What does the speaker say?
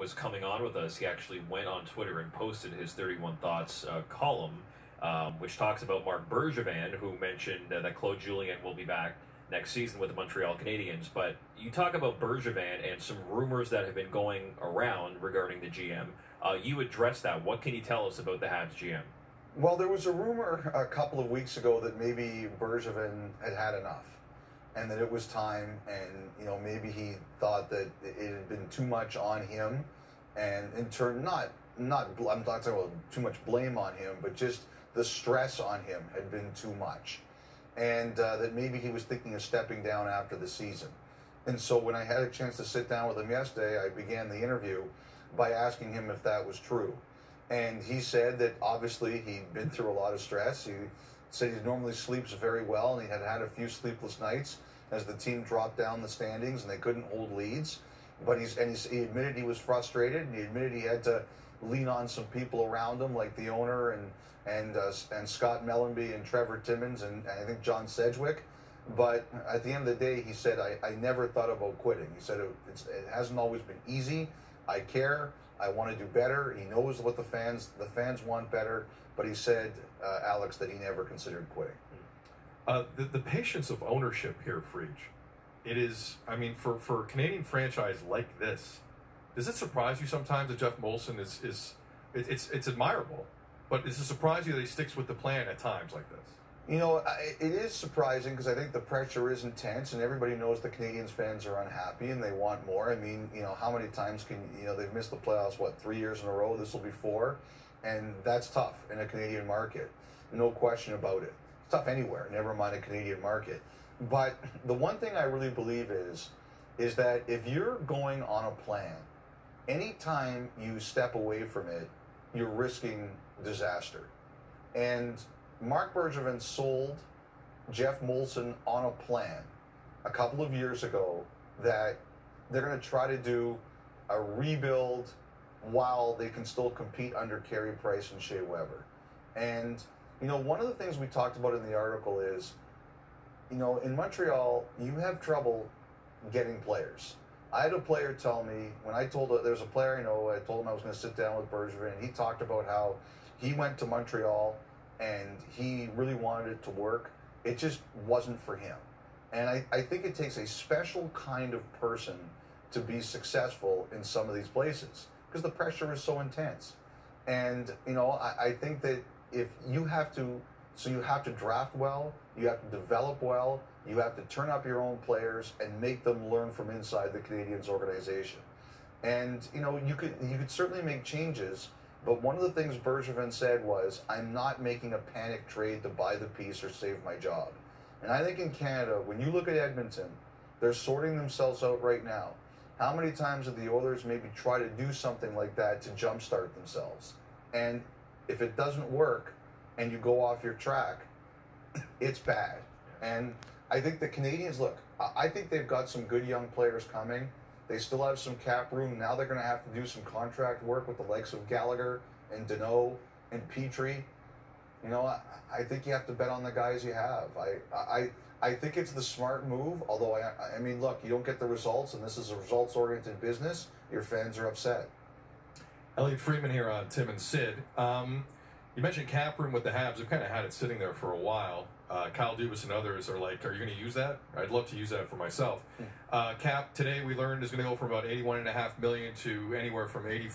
was coming on with us, he actually went on Twitter and posted his 31 Thoughts column, which talks about Marc Bergevin, who mentioned that Claude Julien will be back next season with the Montreal Canadiens. But you talk about Bergevin and some rumors that have been going around regarding the GM. You addressed that. What can you tell us about the Habs GM? Well, there was a rumor a couple of weeks ago that maybe Bergevin had had enough, and that it was time, and maybe he thought that it had been too much on him, and in turn, I'm not talking about too much blame on him, but just the stress on him had been too much, and that maybe he was thinking of stepping down after the season. And so when I had a chance to sit down with him yesterday, I began the interview by asking him if that was true. And he said that obviously he'd been through a lot of stress. He said he normally sleeps very well, and he had had a few sleepless nights as the team dropped down the standings and they couldn't hold leads. But he admitted he was frustrated, and he admitted he had to lean on some people around him, like the owner and Scott Mellenby and Trevor Timmins and I think John Sedgwick. But at the end of the day, he said, I never thought about quitting. He said, it hasn't always been easy. I care. I want to do better. He knows what the fans want better. But he said, Alex, that he never considered quitting. The patience of ownership here, Friedge, it is, I mean, for a Canadian franchise like this, does it surprise you sometimes that Jeff Molson it's admirable, but does it surprise you that he sticks with the plan at times like this? It is surprising because I think the pressure is intense, and everybody knows the Canadiens fans are unhappy and they want more. I mean, how many times they've missed the playoffs, 3 years in a row? This will be 4. And that's tough in a Canadian market. No question about it. It's tough anywhere, never mind a Canadian market. But the one thing I really believe is that if you're going on a plan, anytime you step away from it, you're risking disaster. And Marc Bergevin sold Jeff Molson on a plan a couple of years ago that they're going to try to do a rebuild while they can still compete under Carey Price and Shea Weber. And, one of the things we talked about in the article is, in Montreal, you have trouble getting players. I had a player tell me, there's a player I know, I told him I was going to sit down with Bergevin, and he talked about how he went to Montreal and he really wanted it to work. It just wasn't for him. And I think it takes a special kind of person to be successful in some of these places because the pressure is so intense. And, I think that if you have to draft well, you have to develop well, you have to turn up your own players and make them learn from inside the Canadiens organization. And, you could certainly make changes. But one of the things Bergevin said was, I'm not making a panic trade to buy the piece or save my job. And I think in Canada, when you look at Edmonton, they're sorting themselves out right now. How many times did the Oilers maybe try to do something like that to jumpstart themselves? And if it doesn't work and you go off your track, it's bad. And I think the Canadiens, look, I think they've got some good young players coming. They still have some cap room. Now they're going to have to do some contract work with the likes of Gallagher and Deneau and Petrie. I think you have to bet on the guys you have. I think it's the smart move, although, I mean, look, you don't get the results, and this is a results-oriented business. Your fans are upset. Elliott Friedman here on Tim and Sid. You mentioned cap room with the Habs. We've kind of had it sitting there for a while. Kyle Dubas and others are like, are you going to use that? I'd love to use that for myself. Cap today we learned is going to go from about $81.5 million to anywhere from 84.